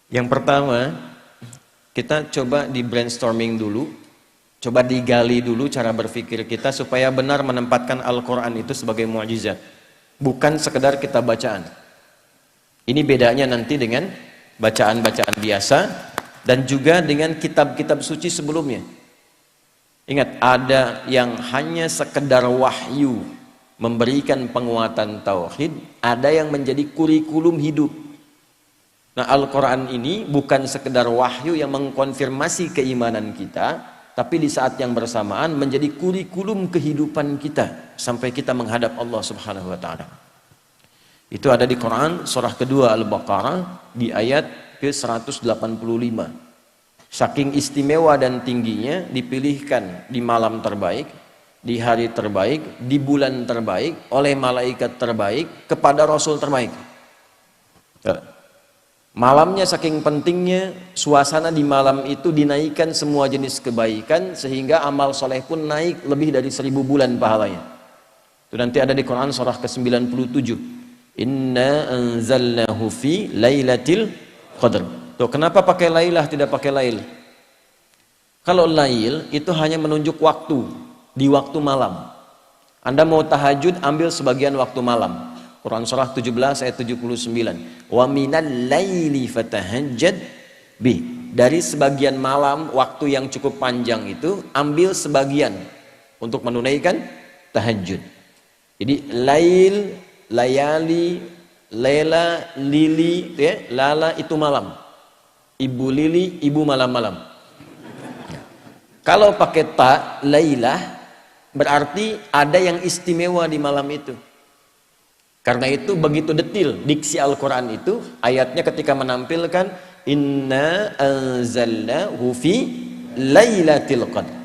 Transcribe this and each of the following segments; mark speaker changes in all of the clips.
Speaker 1: Yang pertama, kita coba di brainstorming dulu, coba digali dulu cara berpikir kita supaya benar menempatkan Al-Quran itu sebagai mukjizat, bukan sekedar kita bacaan. Ini bedanya nanti dengan bacaan-bacaan biasa dan juga dengan kitab-kitab suci sebelumnya. Ingat, ada yang hanya sekedar wahyu memberikan penguatan tauhid, ada yang menjadi kurikulum hidup. Nah, Al-Quran ini bukan sekedar wahyu yang mengkonfirmasi keimanan kita, tapi di saat yang bersamaan menjadi kurikulum kehidupan kita sampai kita menghadap Allah Subhanahu wa taala. Itu ada di Quran surah kedua Al-Baqarah di ayat ke-185. Saking istimewa dan tingginya dipilihkan di malam terbaik, di hari terbaik, di bulan terbaik, oleh malaikat terbaik kepada Rasul terbaik. Malamnya saking pentingnya, suasana di malam itu dinaikkan semua jenis kebaikan sehingga amal soleh pun naik lebih dari 1000 bulan pahalanya. Itu nanti ada di Quran surah ke-97. Inna anzalnahu fi lailatul qadr. Tuh, kenapa pakai lailah tidak pakai lail? Kalau lail itu hanya menunjuk waktu, di waktu malam. Anda mau tahajud, ambil sebagian waktu malam. Quran surah 17 ayat 79. Wa minal laili fatahajjad bi. Dari sebagian malam, waktu yang cukup panjang itu, ambil sebagian untuk menunaikan tahajud. Jadi lail, layali, lela, lili, ya, lala itu malam. Ibu lili, ibu malam-malam. Kalau pakai ta, lailah, berarti ada yang istimewa di malam itu. Karena itu begitu detil diksi Al-Quran itu, ayatnya ketika menampilkan inna anzalnahu fi lailatul qadr.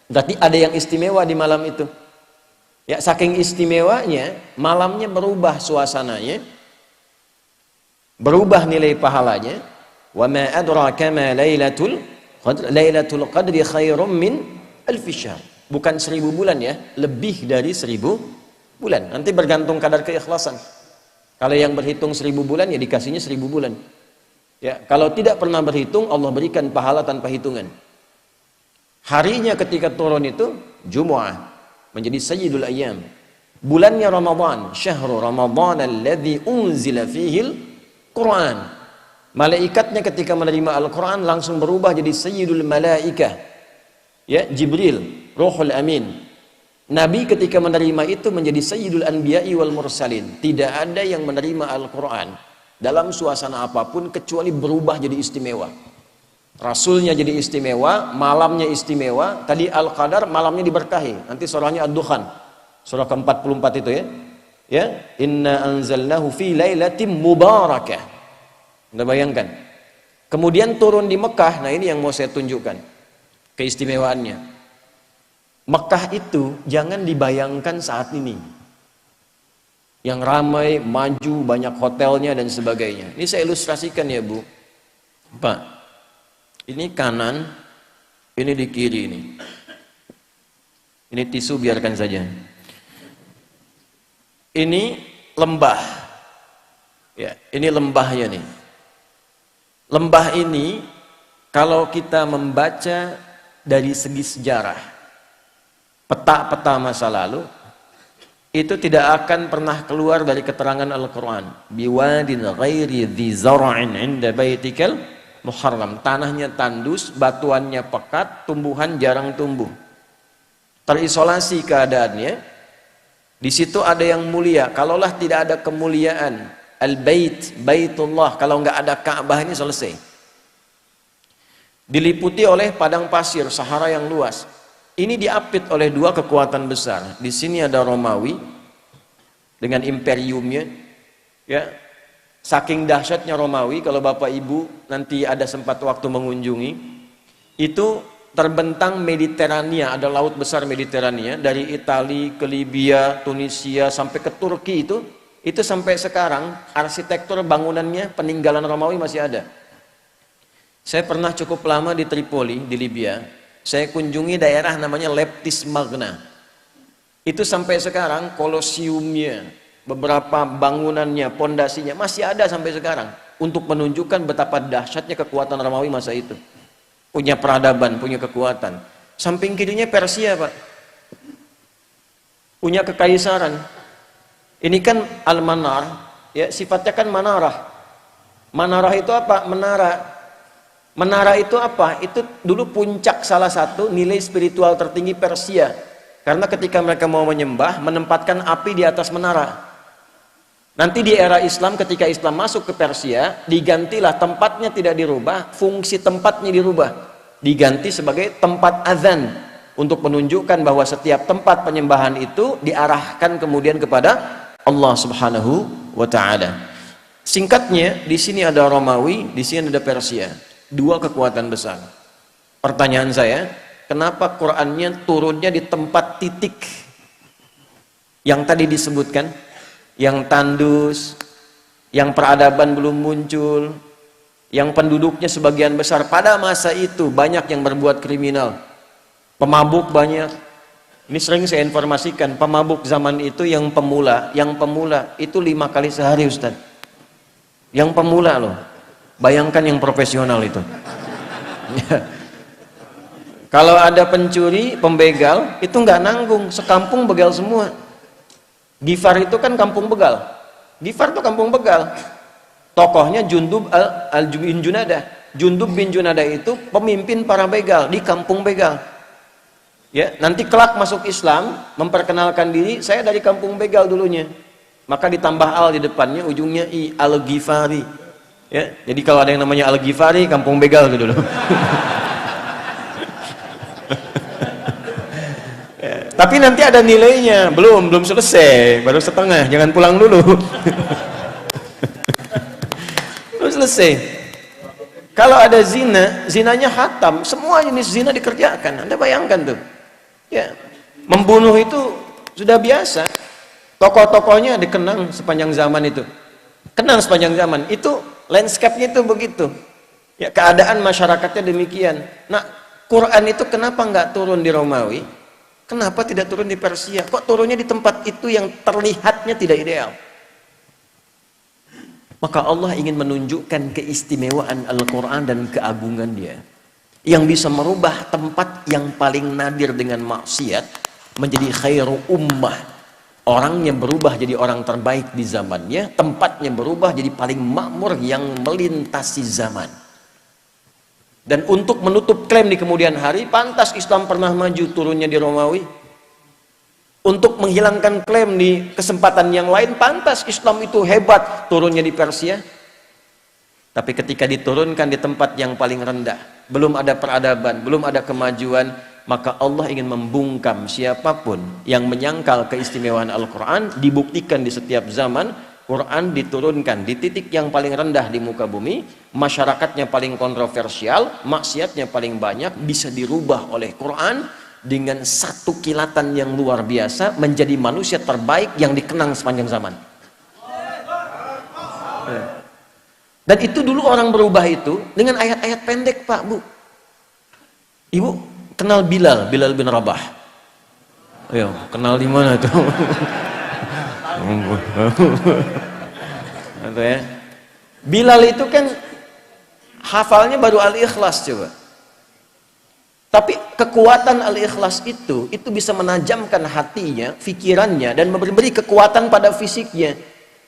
Speaker 1: Berarti ada yang istimewa di malam itu. Ya, saking istimewanya, malamnya berubah suasananya, berubah nilai pahalanya. Wa ma adraka ma lailatul qadr. Lailatul qadri khairum min alfi syahr. Bukan 1000 bulan ya, lebih dari 1000 bulan. Nanti bergantung kadar keikhlasan. Kalau yang berhitung 1000 bulan ya dikasihnya 1000 bulan. Ya, kalau tidak pernah berhitung, Allah berikan pahala tanpa hitungan. Harinya ketika turun itu Jumu'ah, menjadi sayyidul ayyam. Bulannya Ramadan, syahrul Ramadan alladzi unzila fihil Quran. Malaikatnya ketika menerima Al-Quran langsung berubah jadi sayyidul malaikah, ya, Jibril, Ruhul Amin. Nabi ketika menerima itu menjadi sayyidul anbiya'i wal mursalin. Tidak ada yang menerima Al-Quran dalam suasana apapun kecuali berubah jadi istimewa. Rasulnya jadi istimewa, malamnya istimewa. Tadi Al-Qadar, malamnya diberkahi. Nanti surahnya Ad-Dukhan, surah ke-44 itu ya. Ya, inna anzalnahu fi lailatin mubarakah. Anda bayangkan. Kemudian turun di Mekah. Nah, ini yang mau saya tunjukkan keistimewaannya. Mekah itu jangan dibayangkan saat ini yang ramai, maju, banyak hotelnya dan sebagainya. Ini saya ilustrasikan ya Bu. Pak, ini kanan, ini di kiri ini. Ini tisu biarkan saja. Ini lembah. Ya, ini lembahnya nih. Lembah ini kalau kita membaca dari segi sejarah, peta-peta masa lalu, itu tidak akan pernah keluar dari keterangan Al-Quran. Biwadin ghairi dhi zara'in inda baitikal muharram. Tanahnya tandus, batuannya pekat, tumbuhan jarang tumbuh. Terisolasi keadaannya. Di situ ada yang mulia. Kalaulah tidak ada kemuliaan Al-Bait, Baitullah, kalau nggak ada Ka'bah ini selesai. Diliputi oleh padang pasir, Sahara yang luas. Ini diapit oleh dua kekuatan besar. Di sini ada Romawi dengan imperiumnya. Ya, saking dahsyatnya Romawi, kalau Bapak Ibu nanti ada sempat waktu mengunjungi, itu terbentang Mediterania, ada laut besar Mediterania dari Italia ke Libya, Tunisia sampai ke Turki itu sampai sekarang arsitektur bangunannya peninggalan Romawi masih ada. Saya pernah cukup lama di Tripoli di Libya. Saya kunjungi daerah namanya Leptis Magna. Itu sampai sekarang kolosiumnya, beberapa bangunannya, pondasinya masih ada sampai sekarang. untuk menunjukkan betapa dahsyatnya kekuatan Romawi masa itu. Punya peradaban, punya kekuatan. Samping kirinya Persia, Pak. Punya kekaisaran. Ini kan Al-Manar, ya, sifatnya kan manarah. Manarah itu apa? Menara. Menara itu apa? Itu dulu puncak salah satu nilai spiritual tertinggi Persia. Karena ketika mereka mau menyembah, menempatkan api di atas menara. Nanti di era Islam, ketika Islam masuk ke Persia, digantilah, tempatnya tidak dirubah, fungsi tempatnya dirubah. Diganti sebagai tempat azan, untuk menunjukkan bahwa setiap tempat penyembahan itu diarahkan kemudian kepada Allah Subhanahu wa Ta'ala. Singkatnya, di sini ada Romawi, di sini ada Persia. Dua kekuatan besar. Pertanyaan saya, kenapa Qur'annya turunnya di tempat titik yang tadi disebutkan, yang tandus, yang peradaban belum muncul, yang penduduknya sebagian besar pada masa itu banyak yang berbuat kriminal, pemabuk banyak. Ini sering saya informasikan, pemabuk zaman itu yang pemula itu 5 kali sehari, Ustaz. Yang pemula loh, bayangkan yang profesional itu. Kalau ada pencuri, pembegal, itu nggak nanggung, sekampung begal semua. Gifar itu kan kampung begal. Gifar itu kampung begal. Tokohnya Jundub bin Junadah. Jundub bin Junadah itu pemimpin para begal di kampung begal. Ya, nanti kelak masuk Islam, memperkenalkan diri, saya dari kampung begal dulunya. Maka ditambah al di depannya, ujungnya i, Al-Ghifari. Ya, jadi kalau ada yang namanya Al-Ghifari, kampung begal itu dulu. Tapi nanti ada nilainya, belum selesai, baru setengah, jangan pulang dulu. Belum selesai. Kalau ada zina, zinanya khatam, semua jenis zina dikerjakan. Anda bayangkan tuh, ya, membunuh itu sudah biasa. Tokoh-tokohnya dikenang sepanjang zaman itu, kenal sepanjang zaman. Itu landscape-nya itu begitu. Ya, keadaan masyarakatnya demikian. Nah, Quran itu kenapa nggak turun di Romawi? Kenapa tidak turun di Persia? Kok turunnya di tempat itu yang terlihatnya tidak ideal? Maka Allah ingin menunjukkan keistimewaan Al-Quran dan keagungan dia, yang bisa merubah tempat yang paling nadir dengan maksiat menjadi khairu ummah. Orangnya berubah jadi orang terbaik di zamannya, tempatnya berubah jadi paling makmur yang melintasi zaman. Dan untuk menutup klaim di kemudian hari, pantas Islam pernah maju turunnya di Romawi. Untuk menghilangkan klaim di kesempatan yang lain, pantas Islam itu hebat turunnya di Persia. Tapi ketika diturunkan di tempat yang paling rendah, belum ada peradaban, belum ada kemajuan, maka Allah ingin membungkam siapapun yang menyangkal keistimewaan Al-Quran. Dibuktikan di setiap zaman Quran diturunkan di titik yang paling rendah di muka bumi, masyarakatnya paling kontroversial, maksiatnya paling banyak, bisa dirubah oleh Quran dengan satu kilatan yang luar biasa menjadi manusia terbaik yang dikenang sepanjang zaman. Dan itu dulu orang berubah itu dengan ayat-ayat pendek, Pak, Bu. Ibu kenal Bilal bin Rabah? Ayo, kenal di mana tuh? Atau ya, Bilal itu kan hafalnya baru Al-Ikhlas coba. Tapi kekuatan Al-Ikhlas itu bisa menajamkan hatinya, pikirannya, dan memberi kekuatan pada fisiknya.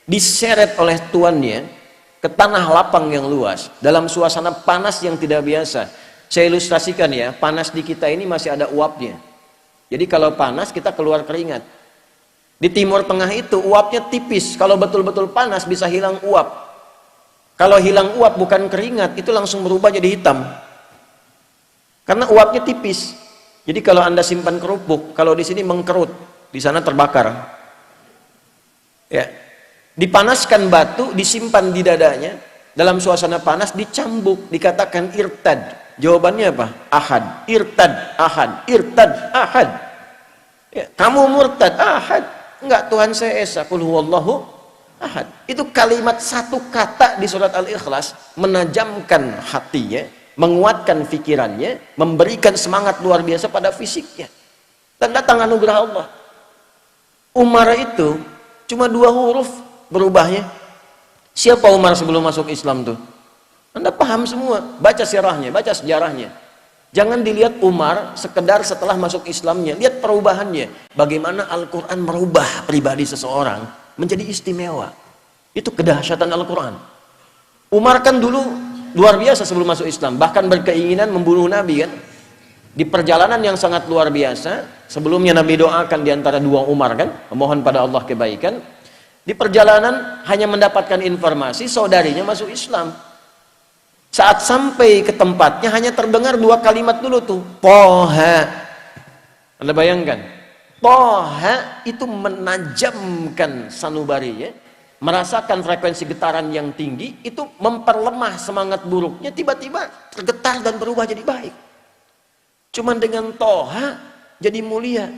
Speaker 1: Diseret oleh tuannya ke tanah lapang yang luas, dalam suasana panas yang tidak biasa. Saya ilustrasikan ya, panas di kita ini masih ada uapnya. Jadi kalau panas kita keluar keringat. Di Timur Tengah itu uapnya tipis, kalau betul-betul panas bisa hilang uap. Kalau hilang uap bukan keringat, itu langsung berubah jadi hitam. Karena uapnya tipis. Jadi kalau Anda simpan kerupuk, kalau di sini mengkerut, di sana terbakar. Ya. Dipanaskan batu, disimpan di dadanya, dalam suasana panas dicambuk, dikatakan irtad. Jawabannya apa? Ahad. Irtad, ahad. Irtad, ahad. Ya, kamu murtad, ahad. Enggak, Tuhan saya esa, qul huwallahu ahad. Itu kalimat satu kata di surat Al-Ikhlas menajamkan hatinya, menguatkan pikirannya, memberikan semangat luar biasa pada fisiknya. Dan datang anugerah Allah. Umar itu cuma 2 huruf berubahnya. Siapa Umar sebelum masuk Islam tuh? Anda paham semua, baca sirahnya, baca sejarahnya. Jangan dilihat Umar sekedar setelah masuk Islamnya, lihat perubahannya. Bagaimana Al-Quran merubah pribadi seseorang menjadi istimewa. Itu kedahsyatan Al-Quran. Umar kan dulu luar biasa sebelum masuk Islam, bahkan berkeinginan membunuh Nabi kan. Di perjalanan yang sangat luar biasa, sebelumnya Nabi doakan di antara dua Umar kan, memohon pada Allah kebaikan. Di perjalanan hanya mendapatkan informasi saudarinya masuk Islam. Saat sampai ke tempatnya hanya terdengar dua kalimat dulu tuh, Toha. Anda bayangkan, Toha itu menajamkan sanubarinya, merasakan frekuensi getaran yang tinggi, itu memperlemah semangat buruknya, tiba-tiba tergetar dan berubah jadi baik. Cuman dengan Toha jadi mulia.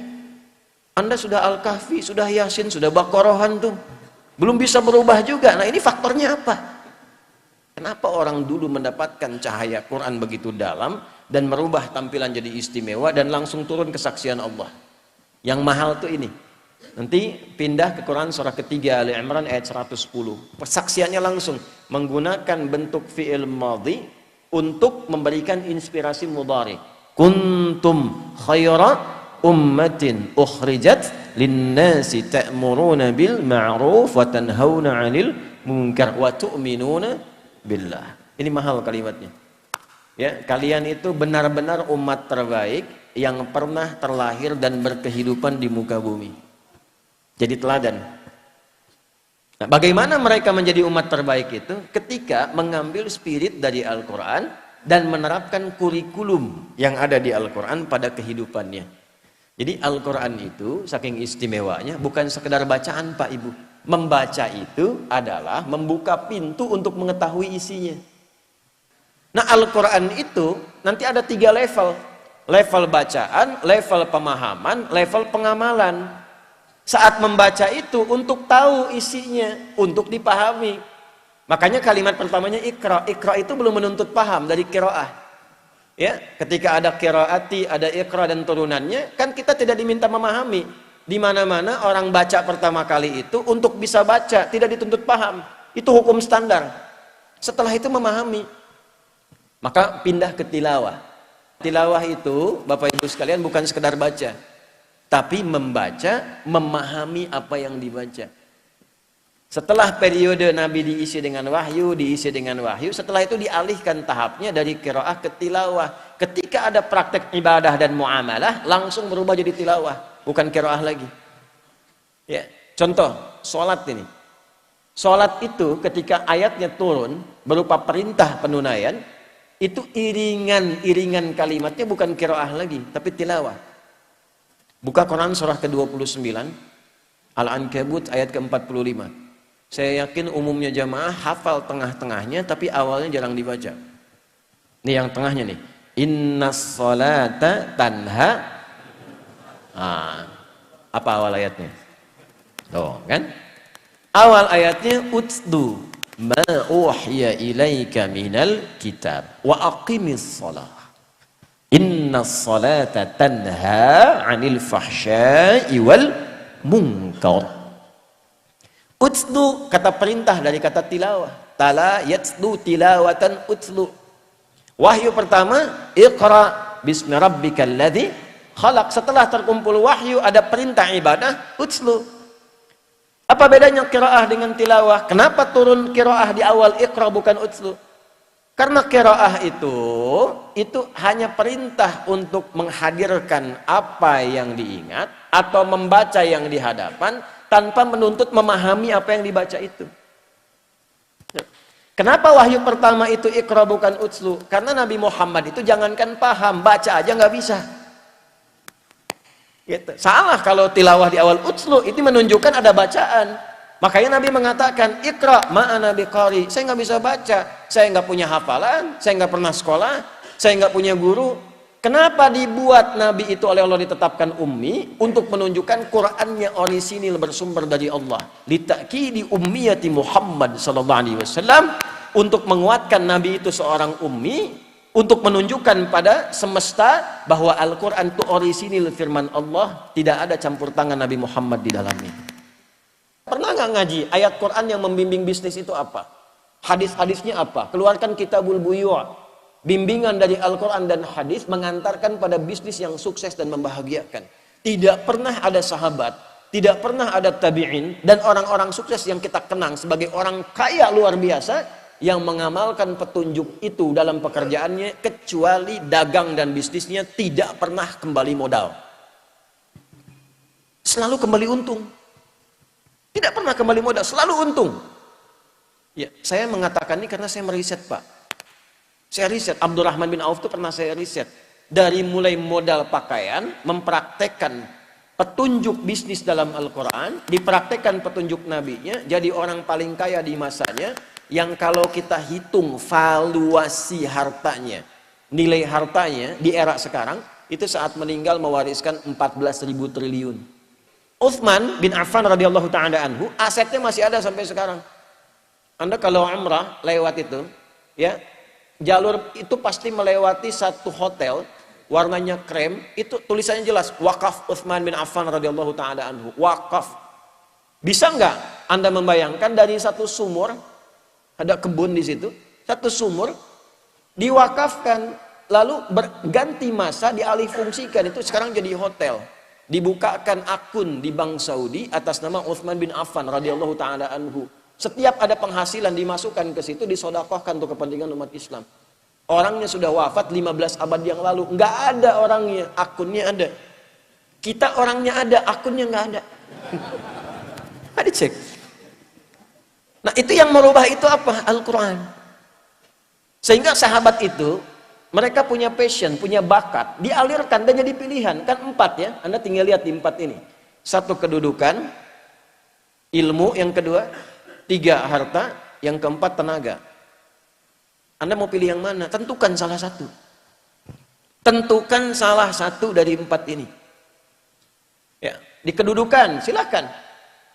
Speaker 1: Anda sudah Al-Kahfi, sudah Yasin, sudah Baqarahan tuh, belum bisa berubah juga. Nah ini faktornya apa? Kenapa orang dulu mendapatkan cahaya Quran begitu dalam dan merubah tampilan jadi istimewa dan langsung turun kesaksian Allah? Yang mahal tuh ini. Nanti pindah ke Quran surah ketiga Ali Imran ayat 110. Persaksiannya langsung menggunakan bentuk fi'il madhi untuk memberikan inspirasi mudhari. Kuntum khaira ummatin ukhrijat linnasi ta'muruna bil ma'ruf wa tanhauna 'anil munkar wa tu'minuna billah. Ini mahal kalimatnya. Ya, kalian itu benar-benar umat terbaik yang pernah terlahir dan berkehidupan di muka bumi. Jadi teladan. Nah, bagaimana mereka menjadi umat terbaik itu? Ketika mengambil spirit dari Al-Quran dan menerapkan kurikulum yang ada di Al-Quran pada kehidupannya. Jadi Al-Quran itu saking istimewanya bukan sekedar bacaan Pak Ibu. Membaca itu adalah membuka pintu untuk mengetahui isinya. Nah Al-Quran itu nanti ada 3 level. Level bacaan, level pemahaman, level pengamalan. Saat membaca itu untuk tahu isinya, untuk dipahami. Makanya kalimat pertamanya Iqra. Iqra itu belum menuntut paham dari qiraah. Ya, ketika ada qiraati, ada Iqra dan turunannya, kan kita tidak diminta memahami. Di mana-mana orang baca pertama kali itu untuk bisa baca, tidak dituntut paham. Itu hukum standar. Setelah itu memahami. Maka pindah ke tilawah. Tilawah itu, Bapak Ibu sekalian, bukan sekedar baca, tapi membaca, memahami apa yang dibaca. Setelah periode Nabi diisi dengan wahyu, setelah itu dialihkan tahapnya dari qiraah ke tilawah. Ketika ada praktek ibadah dan muamalah, langsung berubah jadi tilawah. Bukan qiraah lagi. Ya, contoh sholat ini. Sholat itu ketika ayatnya turun berupa perintah penunaian, itu iringan kalimatnya bukan qiraah lagi, tapi tilawah. Buka Quran surah ke-29, Al-Ankabut ayat ke-45. Saya yakin umumnya jamaah hafal tengah-tengahnya, tapi awalnya jarang dibaca. Ini yang tengahnya nih. Innas sholata tanha. Apa awal ayatnya? Tuh, kan? Awal ayatnya utdu ma uhiya ilaika minal kitab wa aqimis shalah. Innas salata tanha 'anil fahsya'i wal munkar. Utlu kata perintah dari kata tilawah. Tala yatslu tilawatan utlu. Wahyu pertama, Iqra bismi rabbikal ladzi khalaq. Setelah terkumpul wahyu ada perintah ibadah, utlu. Apa bedanya qiraah dengan tilawah? Kenapa turun qiraah di awal Iqra bukan utlu? Karena qiraah itu hanya perintah untuk menghadirkan apa yang diingat atau membaca yang di hadapan tanpa menuntut memahami apa yang dibaca itu. Kenapa wahyu pertama itu Iqra bukan utlu? Karena Nabi Muhammad itu jangankan paham, baca aja nggak bisa. Gitu. Salah kalau tilawah di awal utlu, itu menunjukkan ada bacaan. Makanya Nabi mengatakan Iqra ma'ana biqari. Saya nggak bisa baca, saya nggak punya hafalan, saya nggak pernah sekolah, saya nggak punya guru. Kenapa dibuat Nabi itu oleh Allah ditetapkan ummi? Untuk menunjukkan Qur'annya orisinil bersumber dari Allah. Litakidi ummiyati Muhammad sallallahu alaihi wasallam, untuk menguatkan Nabi itu seorang ummi, untuk menunjukkan pada semesta bahwa Al-Quran itu orisinil firman Allah, tidak ada campur tangan Nabi Muhammad di dalamnya. Pernah nggak nggak ngaji ayat Quran yang membimbing bisnis itu apa? Hadis-hadisnya apa? Keluarkan Kitabul Buyu'. Bimbingan dari Al-Quran dan hadis mengantarkan pada bisnis yang sukses dan membahagiakan. Tidak pernah ada sahabat, tidak pernah ada tabi'in, dan orang-orang sukses yang kita kenang sebagai orang kaya luar biasa, yang mengamalkan petunjuk itu dalam pekerjaannya, kecuali dagang dan bisnisnya tidak pernah kembali modal. Selalu kembali untung. Tidak pernah kembali modal, selalu untung. Ya, saya mengatakan ini karena saya meriset, Pak. Saya riset, Abdurrahman bin Auf itu pernah saya riset. Dari mulai modal pakaian, mempraktekkan petunjuk bisnis dalam Al-Quran, dipraktekkan petunjuk nabinya, jadi orang paling kaya di masanya, yang kalau kita hitung valuasi hartanya, nilai hartanya di era sekarang, itu saat meninggal mewariskan 14.000 triliun. Utsman bin Affan radhiyallahu ta'ala anhu, asetnya masih ada sampai sekarang. Anda kalau umrah lewat itu, ya, jalur itu pasti melewati satu hotel, warnanya krem, itu tulisannya jelas, wakaf Utsman bin Affan radhiyallahu ta'ala anhu, wakaf. Bisa nggak Anda membayangkan dari satu sumur, ada kebun di situ, satu sumur, diwakafkan, lalu berganti masa, dialih fungsikan, itu sekarang jadi hotel. Dibukakan akun di Bank Saudi atas nama Utsman bin Affan radhiyallahu ta'ala anhu. Setiap ada penghasilan dimasukkan ke situ, disodakohkan untuk kepentingan umat Islam. Orangnya sudah wafat 15 abad yang lalu, nggak ada orangnya, akunnya ada. Kita orangnya ada, akunnya nggak ada. Ada cek. Nah, itu yang merubah itu apa? Al-Quran. Sehingga sahabat itu, mereka punya passion, punya bakat, dialirkan dan jadi pilihan. Kan 4 ya, Anda tinggal lihat di 4 ini. 1 kedudukan, ilmu yang kedua, 3 harta, yang keempat tenaga. Anda mau pilih yang mana? Tentukan salah satu. Tentukan salah satu dari 4 ini. Ya, di kedudukan silakan.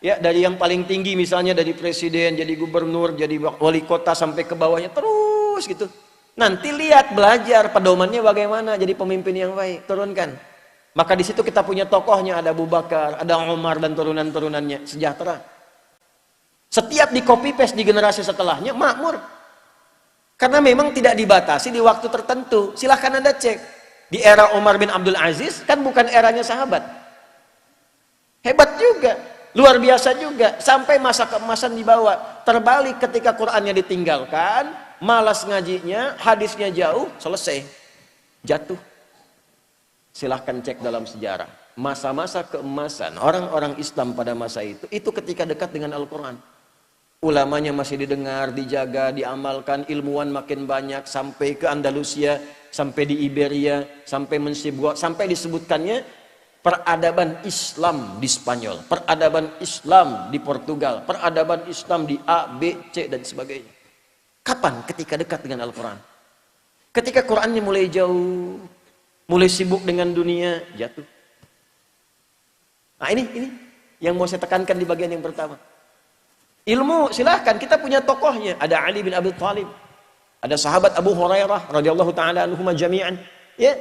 Speaker 1: Ya, dari yang paling tinggi misalnya dari presiden, jadi gubernur, jadi wali kota sampai ke bawahnya terus gitu. Nanti lihat belajar pedomannya bagaimana jadi pemimpin yang baik, turunkan. Maka di situ kita punya tokohnya, ada Abu Bakar, ada Umar dan turunan-turunannya, sejahtera. Setiap di copy paste di generasi setelahnya makmur. Karena memang tidak dibatasi di waktu tertentu. Silahkan Anda cek. Di era Umar bin Abdul Aziz kan bukan eranya sahabat. Hebat juga, luar biasa juga. Sampai masa keemasan dibawa. Terbalik ketika Qur'annya ditinggalkan, malas ngajinya, hadisnya jauh, selesai. Jatuh. Silahkan cek dalam sejarah. Masa-masa keemasan orang-orang Islam pada masa itu ketika dekat dengan Al-Quran. Ulamanya masih didengar, dijaga, diamalkan, ilmuwan makin banyak, sampai ke Andalusia, sampai di Iberia, sampai Mensibwa, sampai disebutkannya peradaban Islam di Spanyol, peradaban Islam di Portugal, peradaban Islam di A, B, C, dan sebagainya. Kapan? Ketika dekat dengan Al-Quran. Ketika Qurannya mulai jauh, mulai sibuk dengan dunia, jatuh. Nah ini yang mau saya tekankan di bagian yang pertama. Ilmu silahkan, kita punya tokohnya. Ada Ali bin Abi Thalib, ada sahabat Abu Hurairah radhiyallahu ta'ala anhuma jami'an. Ya.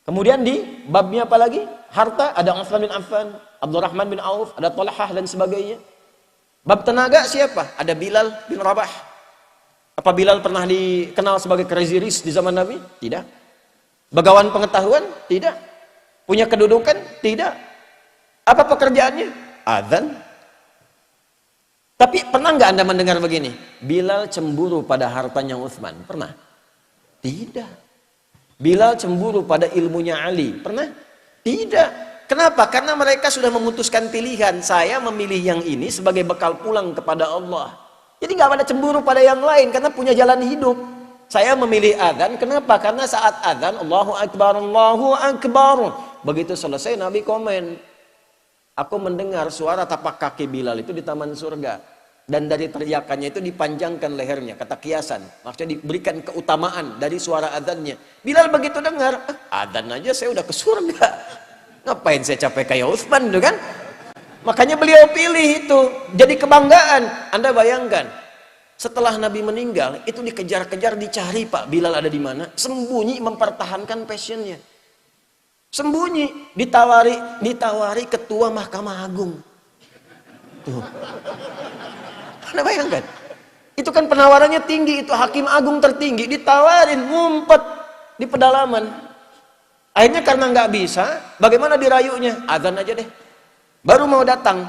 Speaker 1: Kemudian di babnya apa lagi? Harta, ada Utsman bin Affan, Abdurrahman bin Auf, ada Talhah dan sebagainya. Bab tenaga siapa? Ada Bilal bin Rabah. Apa Bilal pernah dikenal sebagai crazy rich di zaman Nabi? Tidak. Bagawan pengetahuan? Tidak. Punya kedudukan? Tidak. Apa pekerjaannya? Adzan. Tapi pernah nggak Anda mendengar begini? Bilal cemburu pada hartanya Utsman. Pernah? Tidak. Bilal cemburu pada ilmunya Ali. Pernah? Tidak. Kenapa? Karena mereka sudah memutuskan pilihan. Saya memilih yang ini sebagai bekal pulang kepada Allah. Jadi nggak ada cemburu pada yang lain karena punya jalan hidup. Saya memilih adzan. Kenapa? Karena saat adzan Allahu Akbar, Allahu Akbar. Begitu selesai Nabi komen, aku mendengar suara tapak kaki Bilal itu di taman surga. Dan dari teriakannya itu dipanjangkan lehernya. Kata kiasan. Maksudnya diberikan keutamaan dari suara adzannya. Bilal begitu dengar, adzan aja saya udah ke surga. Ngapain saya capek kayak Utsman itu kan? Makanya beliau pilih itu. Jadi kebanggaan. Anda bayangkan. Setelah Nabi meninggal, itu dikejar-kejar, dicari Pak. Bilal ada di mana? Sembunyi mempertahankan passionnya. Sembunyi, ditawari ketua Mahkamah Agung. Tuh. Anda bayangkan? Itu kan penawarannya tinggi, itu hakim agung tertinggi, ditawarin, ngumpet di pedalaman. Akhirnya karena nggak bisa, bagaimana dirayunya? Azan aja deh. Baru mau datang.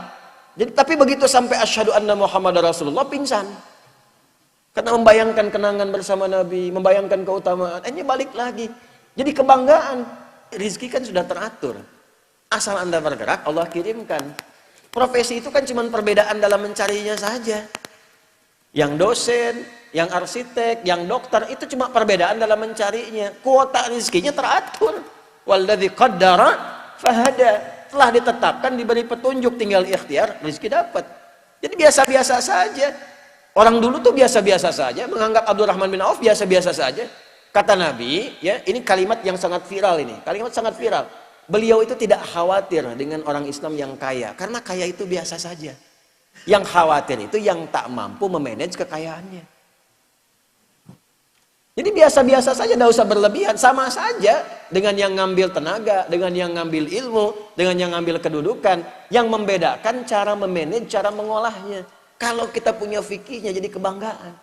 Speaker 1: Jadi tapi begitu sampai asyhadu anna Muhammadar Rasulullah, pingsan. Karena membayangkan kenangan bersama Nabi, membayangkan keutamaan. Akhirnya balik lagi. Jadi kebanggaan. Rizki kan sudah teratur. Asal Anda bergerak, Allah kirimkan. Profesi itu kan cuma perbedaan dalam mencarinya saja. Yang dosen, yang arsitek, yang dokter, itu cuma perbedaan dalam mencarinya. Kuota rizkinya teratur. Walladzi qaddara fahada. Telah ditetapkan, diberi petunjuk, tinggal ikhtiar, rizki dapat. Jadi biasa-biasa saja. Orang dulu tuh biasa-biasa saja, menganggap Abdurrahman bin Auf biasa-biasa saja. Kata Nabi, ya, ini kalimat yang sangat viral ini. Kalimat sangat viral. Beliau itu tidak khawatir dengan orang Islam yang kaya, karena kaya itu biasa saja. Yang khawatir itu yang tak mampu memanage kekayaannya. Jadi biasa-biasa saja, tidak usah berlebihan. Sama saja dengan yang ngambil tenaga, dengan yang ngambil ilmu, dengan yang ngambil kedudukan. Yang membedakan cara memanage, cara mengolahnya. Kalau kita punya fikihnya jadi kebanggaan.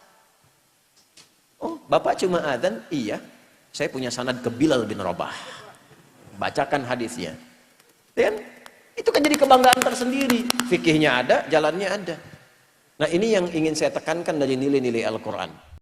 Speaker 1: Oh, Bapak cuma adzan? Iya. Saya punya sanad ke Bilal bin Rabah. Bacakan hadisnya. Dan itu kan jadi kebanggaan tersendiri. Fikihnya ada, jalannya ada. Nah, ini yang ingin saya tekankan dari nilai-nilai Al-Quran.